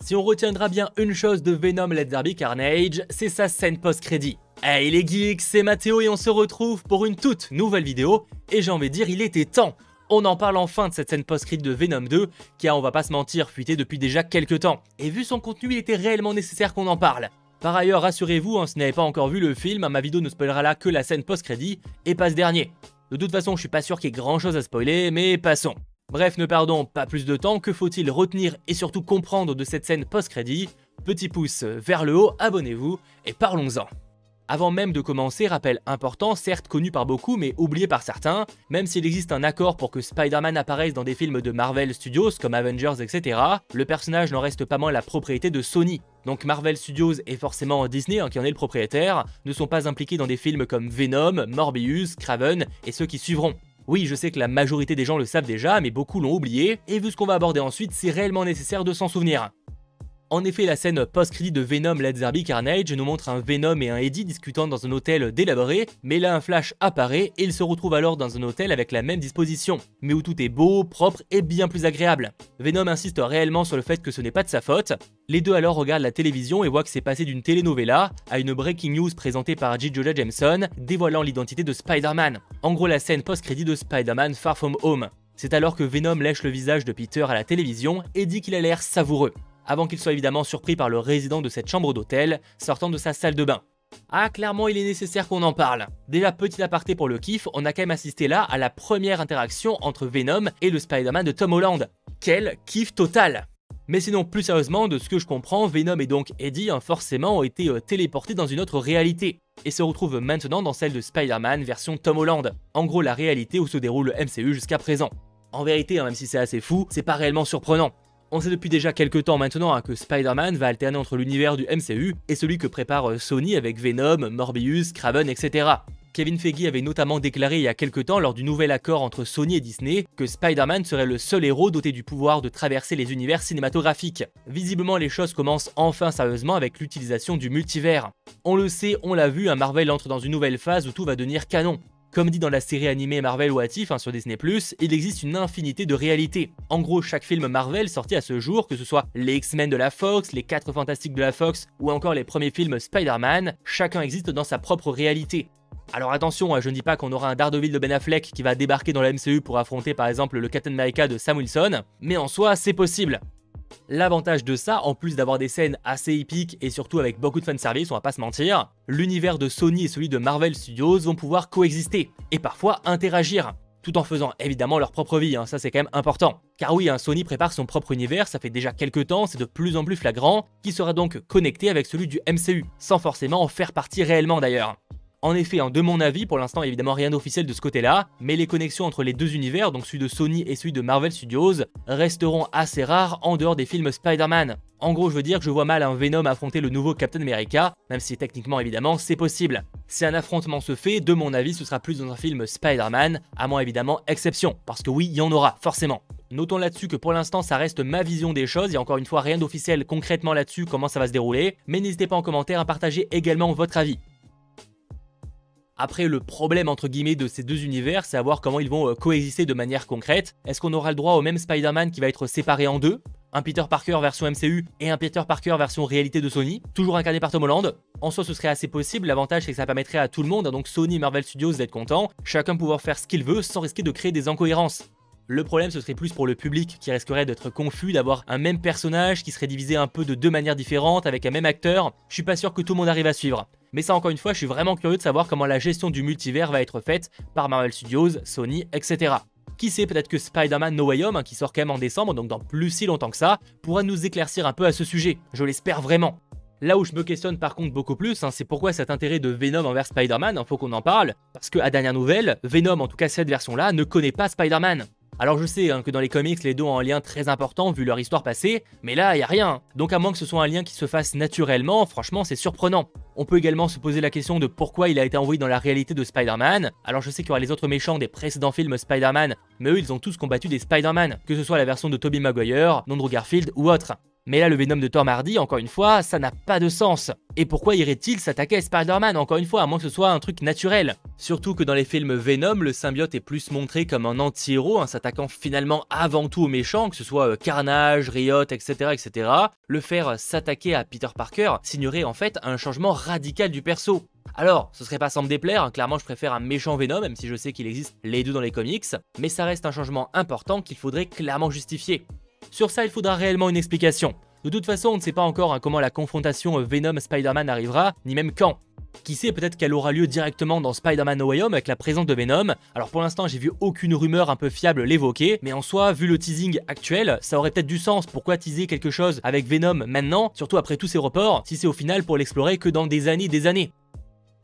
Si on retiendra bien une chose de Venom Let There Be Carnage, c'est sa scène post-crédit. Hey les geeks, c'est Mathéo et on se retrouve pour une toute nouvelle vidéo, et j'ai envie de dire il était temps. On en parle enfin de cette scène post-crédit de Venom 2, qui a, on va pas se mentir, fuité depuis déjà quelques temps. Et vu son contenu, il était réellement nécessaire qu'on en parle. Par ailleurs, rassurez-vous, si vous n'avez pas encore vu le film, ma vidéo ne spoilera là que la scène post-crédit, et pas ce dernier. De toute façon, je suis pas sûr qu'il y ait grand chose à spoiler, mais passons. Bref, ne perdons pas plus de temps, que faut-il retenir et surtout comprendre de cette scène post-crédit? Petit pouce vers le haut, abonnez-vous, et parlons-en. Avant même de commencer, rappel important, certes connu par beaucoup mais oublié par certains, même s'il existe un accord pour que Spider-Man apparaisse dans des films de Marvel Studios comme Avengers etc, le personnage n'en reste pas moins la propriété de Sony. Donc Marvel Studios et forcément Disney, qui en est le propriétaire, ne sont pas impliqués dans des films comme Venom, Morbius, Kraven et ceux qui suivront. Oui, je sais que la majorité des gens le savent déjà, mais beaucoup l'ont oublié, et vu ce qu'on va aborder ensuite, c'est réellement nécessaire de s'en souvenir. En effet, la scène post-crédit de Venom Let There Be Carnage nous montre un Venom et un Eddie discutant dans un hôtel délabré, mais là un Flash apparaît et ils se retrouvent alors dans un hôtel avec la même disposition, mais où tout est beau, propre et bien plus agréable. Venom insiste réellement sur le fait que ce n'est pas de sa faute. Les deux alors regardent la télévision et voient que c'est passé d'une telenovela à une breaking news présentée par J. Jonah Jameson, dévoilant l'identité de Spider-Man. En gros la scène post-crédit de Spider-Man Far From Home. C'est alors que Venom lèche le visage de Peter à la télévision et dit qu'il a l'air savoureux, avant qu'il soit évidemment surpris par le résident de cette chambre d'hôtel, sortant de sa salle de bain. Ah, clairement il est nécessaire qu'on en parle. Déjà petit aparté pour le kiff, on a quand même assisté là à la première interaction entre Venom et le Spider-Man de Tom Holland. Quel kiff total! Mais sinon plus sérieusement, de ce que je comprends, Venom et donc Eddie forcément ont été téléportés dans une autre réalité, et se retrouvent maintenant dans celle de Spider-Man version Tom Holland. En gros la réalité où se déroule le MCU jusqu'à présent. En vérité, même si c'est assez fou, c'est pas réellement surprenant. On sait depuis déjà quelques temps maintenant que Spider-Man va alterner entre l'univers du MCU et celui que prépare Sony avec Venom, Morbius, Kraven, etc. Kevin Feige avait notamment déclaré il y a quelques temps lors du nouvel accord entre Sony et Disney que Spider-Man serait le seul héros doté du pouvoir de traverser les univers cinématographiques. Visiblement les choses commencent enfin sérieusement avec l'utilisation du multivers. On le sait, on l'a vu, Marvel entre dans une nouvelle phase où tout va devenir canon. Comme dit dans la série animée Marvel What If sur Disney+, il existe une infinité de réalités. En gros, chaque film Marvel sorti à ce jour, que ce soit les X-Men de la Fox, les 4 Fantastiques de la Fox ou encore les premiers films Spider-Man, chacun existe dans sa propre réalité. Alors attention, je ne dis pas qu'on aura un Daredevil de Ben Affleck qui va débarquer dans la MCU pour affronter par exemple le Captain America de Sam Wilson, mais en soi, c'est possible. L'avantage de ça, en plus d'avoir des scènes assez épiques et surtout avec beaucoup de fanservice, on va pas se mentir, l'univers de Sony et celui de Marvel Studios vont pouvoir coexister, et parfois interagir, tout en faisant évidemment leur propre vie, ça c'est quand même important. Car oui, Sony prépare son propre univers, ça fait déjà quelques temps, c'est de plus en plus flagrant, qui sera donc connecté avec celui du MCU, sans forcément en faire partie réellement d'ailleurs. En effet, de mon avis, pour l'instant évidemment rien d'officiel de ce côté-là, mais les connexions entre les deux univers, donc celui de Sony et celui de Marvel Studios, resteront assez rares en dehors des films Spider-Man. En gros, je veux dire que je vois mal un Venom affronter le nouveau Captain America, même si techniquement évidemment c'est possible. Si un affrontement se fait, de mon avis ce sera plus dans un film Spider-Man, à moins évidemment exception, parce que oui, il y en aura, forcément. Notons là-dessus que pour l'instant ça reste ma vision des choses, il y a encore une fois rien d'officiel concrètement là-dessus, comment ça va se dérouler, mais n'hésitez pas en commentaire à partager également votre avis. Après, le problème entre guillemets de ces deux univers, c'est à voir comment ils vont coexister de manière concrète. Est-ce qu'on aura le droit au même Spider-Man qui va être séparé en deux? Un Peter Parker version MCU et un Peter Parker version réalité de Sony, toujours incarné par Tom Holland. En soi, ce serait assez possible, l'avantage c'est que ça permettrait à tout le monde, donc Sony et Marvel Studios d'être contents, chacun pouvoir faire ce qu'il veut sans risquer de créer des incohérences. Le problème ce serait plus pour le public qui risquerait d'être confus, d'avoir un même personnage qui serait divisé un peu de deux manières différentes avec un même acteur. Je suis pas sûr que tout le monde arrive à suivre. Mais ça encore une fois, je suis vraiment curieux de savoir comment la gestion du multivers va être faite par Marvel Studios, Sony, etc. Qui sait, peut-être que Spider-Man No Way Home, qui sort quand même en décembre, donc dans plus si longtemps que ça, pourra nous éclaircir un peu à ce sujet. Je l'espère vraiment. Là où je me questionne par contre beaucoup plus, c'est pourquoi cet intérêt de Venom envers Spider-Man, faut qu'on en parle, parce que à dernière nouvelle, Venom, en tout cas cette version-là, ne connaît pas Spider-Man. Alors je sais que dans les comics, les deux ont un lien très important vu leur histoire passée, mais là, y a rien. Donc à moins que ce soit un lien qui se fasse naturellement, franchement, c'est surprenant. On peut également se poser la question de pourquoi il a été envoyé dans la réalité de Spider-Man. Alors je sais qu'il y aura les autres méchants des précédents films Spider-Man, mais eux ils ont tous combattu des Spider-Man, que ce soit la version de Tobey Maguire, d'Andrew Garfield ou autre. Mais là le Venom de Tom Hardy, encore une fois, ça n'a pas de sens. Et pourquoi irait-il s'attaquer à Spider-Man, encore une fois, à moins que ce soit un truc naturel? Surtout que dans les films Venom, le symbiote est plus montré comme un anti-héros, s'attaquant finalement avant tout aux méchants, que ce soit Carnage, Riot, etc. Le faire s'attaquer à Peter Parker signerait en fait un changement radical du perso. Alors, ce serait pas sans me déplaire, clairement je préfère un méchant Venom, même si je sais qu'il existe les deux dans les comics, mais ça reste un changement important qu'il faudrait clairement justifier. Sur ça, il faudra réellement une explication. De toute façon, on ne sait pas encore comment la confrontation Venom-Spider-Man arrivera, ni même quand. Qui sait, peut-être qu'elle aura lieu directement dans Spider-Man No Way Home avec la présence de Venom. Alors pour l'instant, j'ai vu aucune rumeur un peu fiable l'évoquer, mais en soi, vu le teasing actuel, ça aurait peut-être du sens. Pourquoi teaser quelque chose avec Venom maintenant, surtout après tous ces reports, si c'est au final pour l'explorer que dans des années.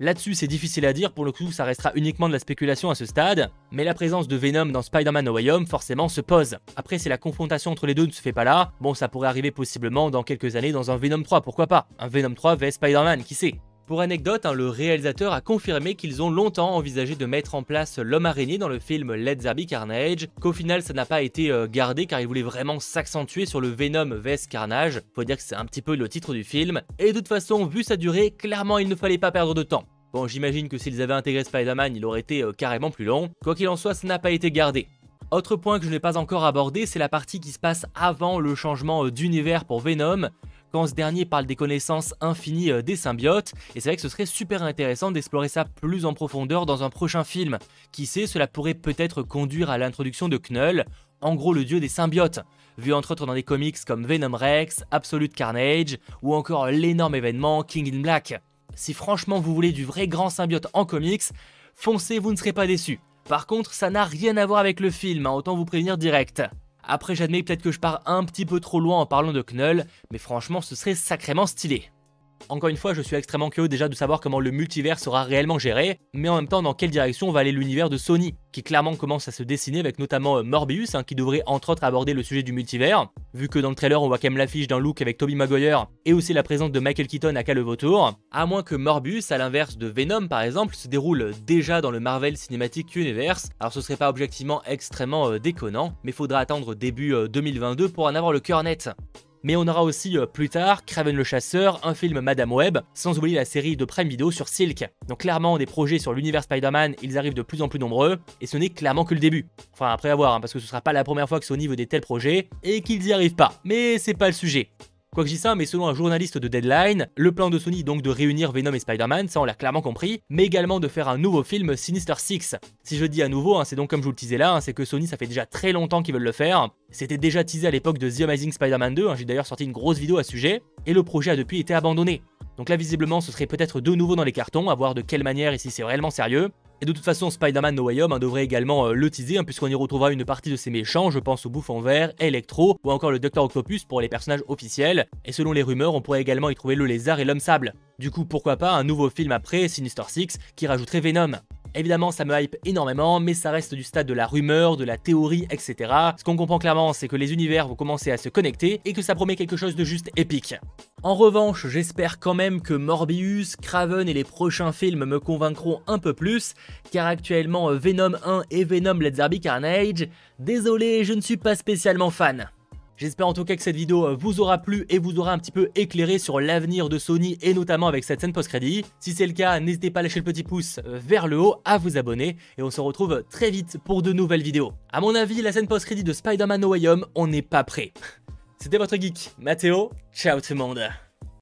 Là-dessus, c'est difficile à dire, pour le coup, ça restera uniquement de la spéculation à ce stade, mais la présence de Venom dans Spider-Man No Way Home, forcément, se pose. Après, si la confrontation entre les deux ne se fait pas là, bon, ça pourrait arriver possiblement dans quelques années dans un Venom 3, pourquoi pas? Un Venom 3 vs Spider-Man, qui sait? Pour anecdote, le réalisateur a confirmé qu'ils ont longtemps envisagé de mettre en place l'homme araignée dans le film Let There Be Carnage, qu'au final ça n'a pas été gardé car ils voulaient vraiment s'accentuer sur le Venom vs Carnage, faut dire que c'est un petit peu le titre du film, et de toute façon, vu sa durée, clairement il ne fallait pas perdre de temps. Bon, j'imagine que s'ils avaient intégré Spider-Man, il aurait été carrément plus long, quoi qu'il en soit, ça n'a pas été gardé. Autre point que je n'ai pas encore abordé, c'est la partie qui se passe avant le changement d'univers pour Venom, quand ce dernier parle des connaissances infinies des symbiotes, et c'est vrai que ce serait super intéressant d'explorer ça plus en profondeur dans un prochain film. Qui sait, cela pourrait peut-être conduire à l'introduction de Knull, en gros le dieu des symbiotes, vu entre autres dans des comics comme Venom Rex, Absolute Carnage, ou encore l'énorme événement King in Black. Si franchement vous voulez du vrai grand symbiote en comics, foncez, vous ne serez pas déçus. Par contre, ça n'a rien à voir avec le film, autant vous prévenir direct. Après, j'admets peut-être que je pars un petit peu trop loin en parlant de Knull, mais franchement, ce serait sacrément stylé. Encore une fois, je suis extrêmement curieux déjà de savoir comment le multivers sera réellement géré, mais en même temps dans quelle direction va aller l'univers de Sony, qui clairement commence à se dessiner avec notamment Morbius, qui devrait entre autres aborder le sujet du multivers, vu que dans le trailer on voit quand même l'affiche d'un look avec Tobey Maguire, et aussi la présence de Michael Keaton à le vautour, à moins que Morbius, à l'inverse de Venom par exemple, se déroule déjà dans le Marvel Cinematic Universe, alors ce serait pas objectivement extrêmement déconnant, mais faudra attendre début 2022 pour en avoir le cœur net. Mais on aura aussi plus tard Kraven le Chasseur, un film Madame Web, sans oublier la série de Prime Video sur Silk. Donc clairement des projets sur l'univers Spider-Man, ils arrivent de plus en plus nombreux, et ce n'est clairement que le début. Enfin après à voir, parce que ce sera pas la première fois que Sony veut des tels projets, et qu'ils y arrivent pas. Mais c'est pas le sujet. Quoi que je dis ça, mais selon un journaliste de Deadline, le plan de Sony donc de réunir Venom et Spider-Man, ça on l'a clairement compris, mais également de faire un nouveau film Sinister Six. Si je dis à nouveau, c'est donc comme je vous le disais là, c'est que Sony ça fait déjà très longtemps qu'ils veulent le faire. C'était déjà teasé à l'époque de The Amazing Spider-Man 2, j'ai d'ailleurs sorti une grosse vidéo à ce sujet, et le projet a depuis été abandonné. Donc là visiblement ce serait peut-être de nouveau dans les cartons, à voir de quelle manière et si c'est réellement sérieux. Et de toute façon, Spider-Man No Way Home devrait également le teaser, puisqu'on y retrouvera une partie de ses méchants, je pense au Bouffon Vert, Electro, ou encore le Dr Octopus pour les personnages officiels, et selon les rumeurs, on pourrait également y trouver le Lézard et l'Homme Sable. Du coup, pourquoi pas un nouveau film après, Sinister Six, qui rajouterait Venom. Évidemment, ça me hype énormément, mais ça reste du stade de la rumeur, de la théorie, etc. Ce qu'on comprend clairement, c'est que les univers vont commencer à se connecter et que ça promet quelque chose de juste épique. En revanche, j'espère quand même que Morbius, Kraven et les prochains films me convaincront un peu plus, car actuellement Venom 1 et Venom Let There Be Carnage, désolé, je ne suis pas spécialement fan. J'espère en tout cas que cette vidéo vous aura plu et vous aura un petit peu éclairé sur l'avenir de Sony et notamment avec cette scène post-crédit. Si c'est le cas, n'hésitez pas à lâcher le petit pouce vers le haut, à vous abonner et on se retrouve très vite pour de nouvelles vidéos. A mon avis, la scène post-crédit de Spider-Man No Way Home, on n'est pas prêt. C'était votre geek, Mathéo, ciao tout le monde.